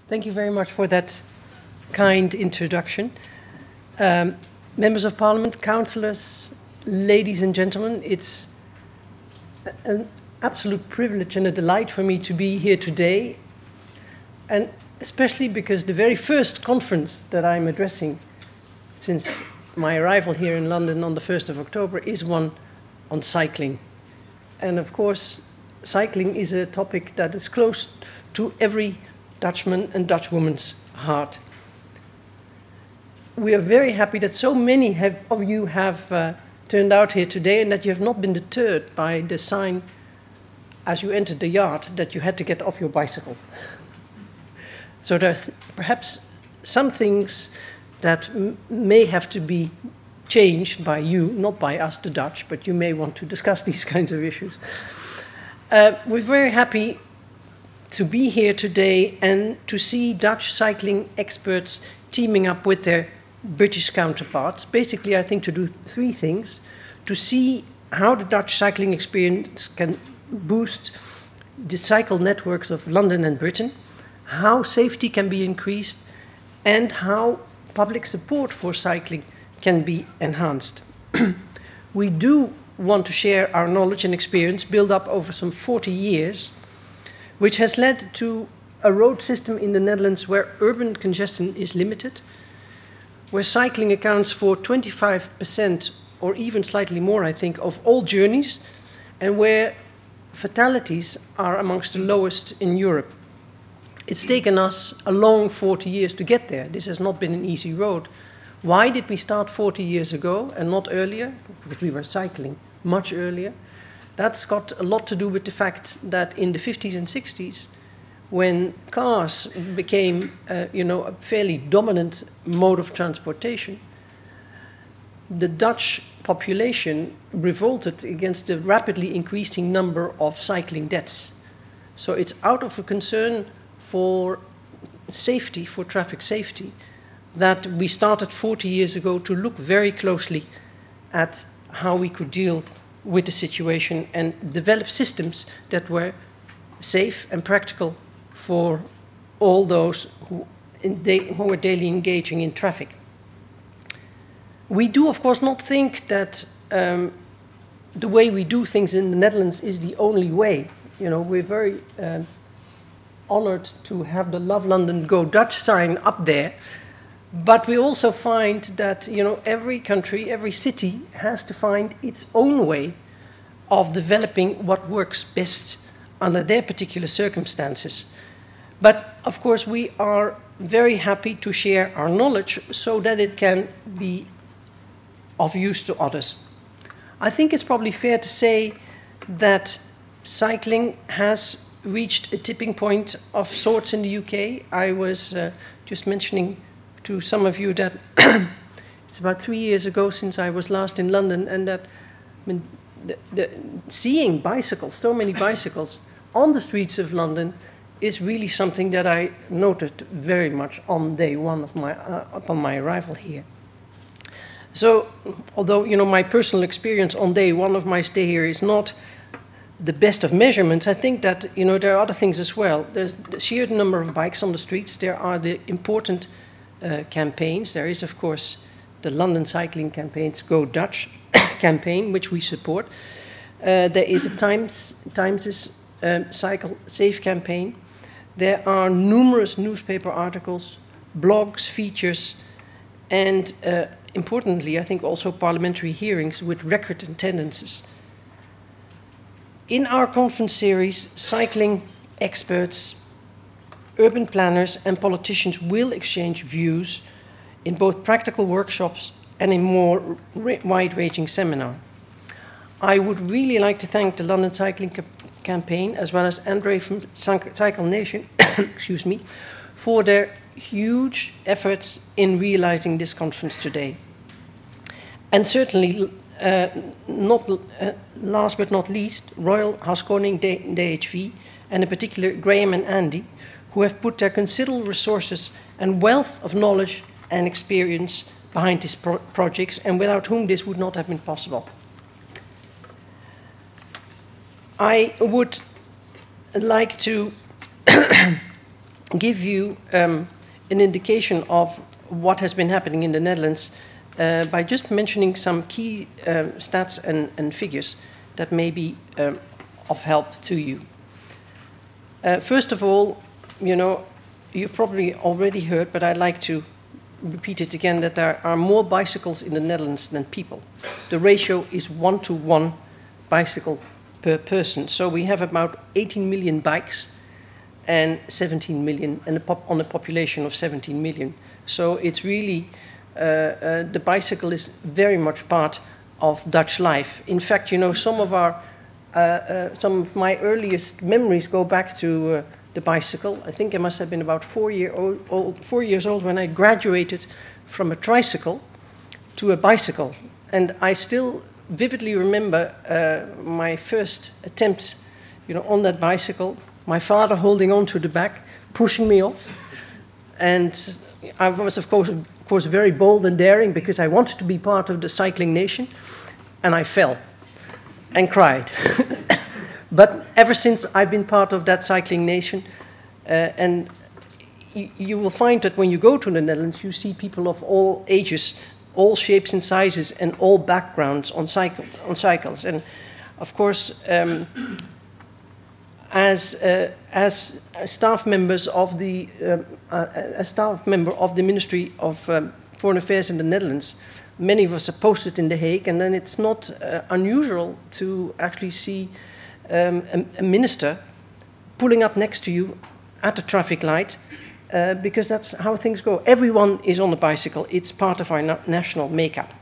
Thank you very much for that kind introduction. Members of Parliament, councillors, ladies and gentlemen, it's an absolute privilege and a delight for me to be here today, and especially because the very first conference that I'm addressing since my arrival here in London on the 1st of October is one on cycling. And of course, cycling is a topic that is close to every Dutchman and Dutchwoman's heart. We are very happy that so many of you have turned out here today and that you have not been deterred by the sign as you entered the yard that you had to get off your bicycle. So there are perhaps some things that may have to be changed by you, not by us, the Dutch, but you may want to discuss these kinds of issues. We're very happy to be here today and to see Dutch cycling experts teaming up with their British counterparts. Basically, I think to do three things: to see how the Dutch cycling experience can boost the cycle networks of London and Britain, how safety can be increased, and how public support for cycling can be enhanced. We do want to share our knowledge and experience built up over some 40 years, which has led to a road system in the Netherlands where urban congestion is limited, where cycling accounts for 25% or even slightly more, I think, of all journeys, and where fatalities are amongst the lowest in Europe. It's taken us a long 40 years to get there. This has not been an easy road. Why did we start 40 years ago and not earlier? Because we were cycling much earlier. That's got a lot to do with the fact that in the 50s and 60s, when cars became a fairly dominant mode of transportation, the Dutch population revolted against the rapidly increasing number of cycling deaths. So it's out of a concern for safety, for traffic safety, that we started 40 years ago to look very closely at how we could deal with the situation and develop systems that were safe and practical for all those who were daily engaging in traffic. We do, of course, not think that the way we do things in the Netherlands is the only way. You know, we're very honored to have the Love London Go Dutch sign up there, but we also find that, you know, every country, every city has to find its own way of developing what works best under their particular circumstances. But of course, we are very happy to share our knowledge so that it can be of use to others. I think it's probably fair to say that cycling has reached a tipping point of sorts in the UK. I was just mentioning to some of you that it's about 3 years ago since I was last in London, and that seeing bicycles, so many bicycles on the streets of London, is really something that I noted very much on day one of upon my arrival here. So, although, you know, my personal experience on day one of my stay here is not the best of measurements, I think that, you know, there are other things as well. There's the sheer number of bikes on the streets. There are the important campaigns. There is, of course, the London Cycling Campaign's Go Dutch campaign, which we support. There is a Times' Cycle Safe campaign. There are numerous newspaper articles, blogs, features, and importantly, I think also parliamentary hearings with record attendances. In our conference series, cycling experts, urban planners and politicians will exchange views in both practical workshops and in more wide-ranging seminar. I would really like to thank the London Cycling Campaign as well as Andre from Cycle Nation excuse me, for their huge efforts in realizing this conference today. And certainly, last but not least, Royal Haskoning DHV, and in particular Graham and Andy, who have put their considerable resources and wealth of knowledge and experience behind these projects, and without whom this would not have been possible. I would like to give you an indication of what has been happening in the Netherlands by just mentioning some key stats and figures that may be of help to you. First of all, you know, you've probably already heard, but I'd like to repeat it again, that there are more bicycles in the Netherlands than people. The ratio is 1-to-1 bicycle per person. So we have about 18 million bikes and 17 million, and on a population of 17 million. So it's really, the bicycle is very much part of Dutch life. In fact, you know, some of my earliest memories go back to the bicycle. I think I must have been about 4 years old when I graduated from a tricycle to a bicycle. And I still vividly remember my first attempt, you know, on that bicycle, my father holding on to the back, pushing me off. And I was, of course, very bold and daring because I wanted to be part of the cycling nation. And I fell and cried. But ever since I've been part of that cycling nation, and you will find that when you go to the Netherlands, you see people of all ages, all shapes and sizes, and all backgrounds on cycles. And of course, as staff members of the a staff member of the Ministry of Foreign Affairs in the Netherlands, many of us are posted in The Hague, and then it's not unusual to actually see a minister pulling up next to you at the traffic light, because that's how things go. Everyone is on a bicycle. It's part of our national makeup.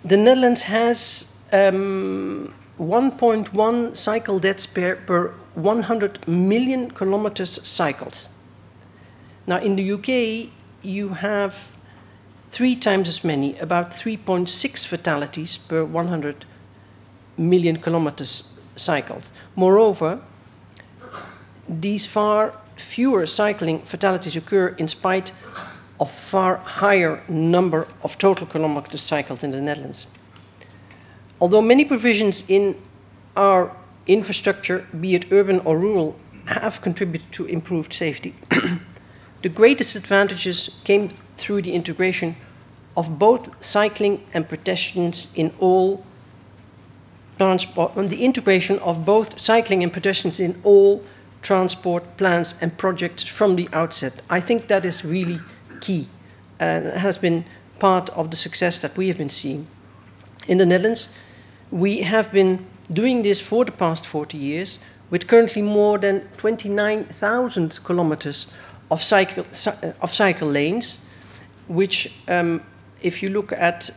The Netherlands has 1.1 cycle deaths per 100 million kilometers cycled. Now, in the UK, you have 3 times as many, about 3.6 fatalities per 100 million kilometers cycled. Moreover, these far fewer cycling fatalities occur in spite of far higher number of total kilometers cycled in the Netherlands. Although many provisions in our infrastructure, be it urban or rural, have contributed to improved safety, the greatest advantages came through the integration of both cycling and pedestrians in all transport, and the integration of both cycling and pedestrians in all transport plans and projects from the outset. I think that is really key and has been part of the success that we have been seeing. In the Netherlands, we have been doing this for the past 40 years with currently more than 29,000 kilometers of cycle lanes, which, if you look at,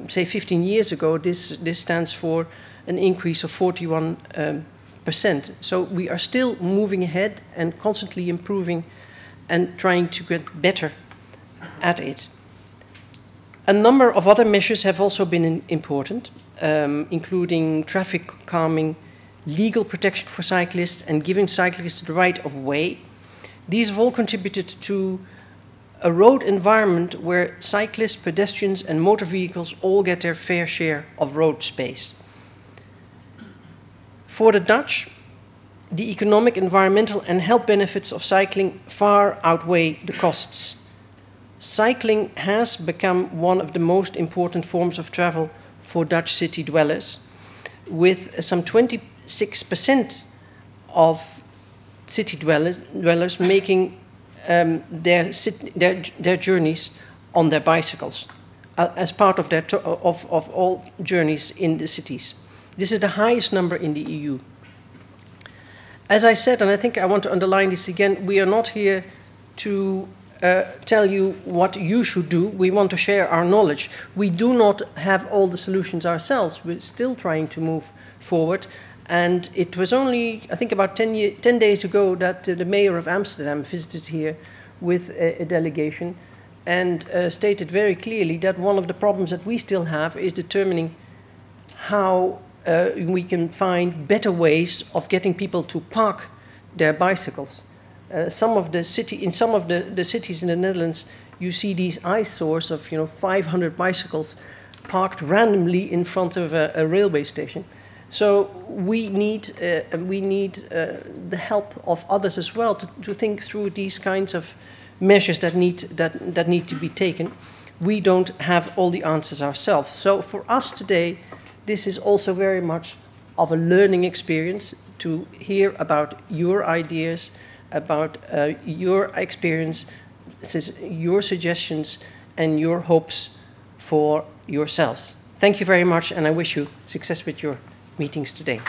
say, 15 years ago, this stands for an increase of 41%. So we are still moving ahead and constantly improving and trying to get better at it. A number of other measures have also been important, including traffic calming, legal protection for cyclists, and giving cyclists the right of way. These have all contributed to a road environment where cyclists, pedestrians, and motor vehicles all get their fair share of road space. For the Dutch, the economic, environmental, and health benefits of cycling far outweigh the costs. Cycling has become one of the most important forms of travel for Dutch city dwellers, with some 26% of city dwellers making their journeys on their bicycles as part of, of all journeys in the cities. This is the highest number in the EU. As I said, and I think I want to underline this again, we are not here to tell you what you should do. We want to share our knowledge. We do not have all the solutions ourselves. We're still trying to move forward. And it was only, I think, about 10 days ago that the mayor of Amsterdam visited here with a delegation and stated very clearly that one of the problems that we still have is determining how we can find better ways of getting people to park their bicycles. In some of the cities in the Netherlands, you see these eyesores of 500 bicycles parked randomly in front of a railway station. So we need the help of others as well to think through these kinds of measures that need to be taken. We don't have all the answers ourselves. So for us today, this is also very much of a learning experience to hear about your ideas, about your experience, your suggestions, and your hopes for yourselves. Thank you very much, and I wish you success with your meetings today.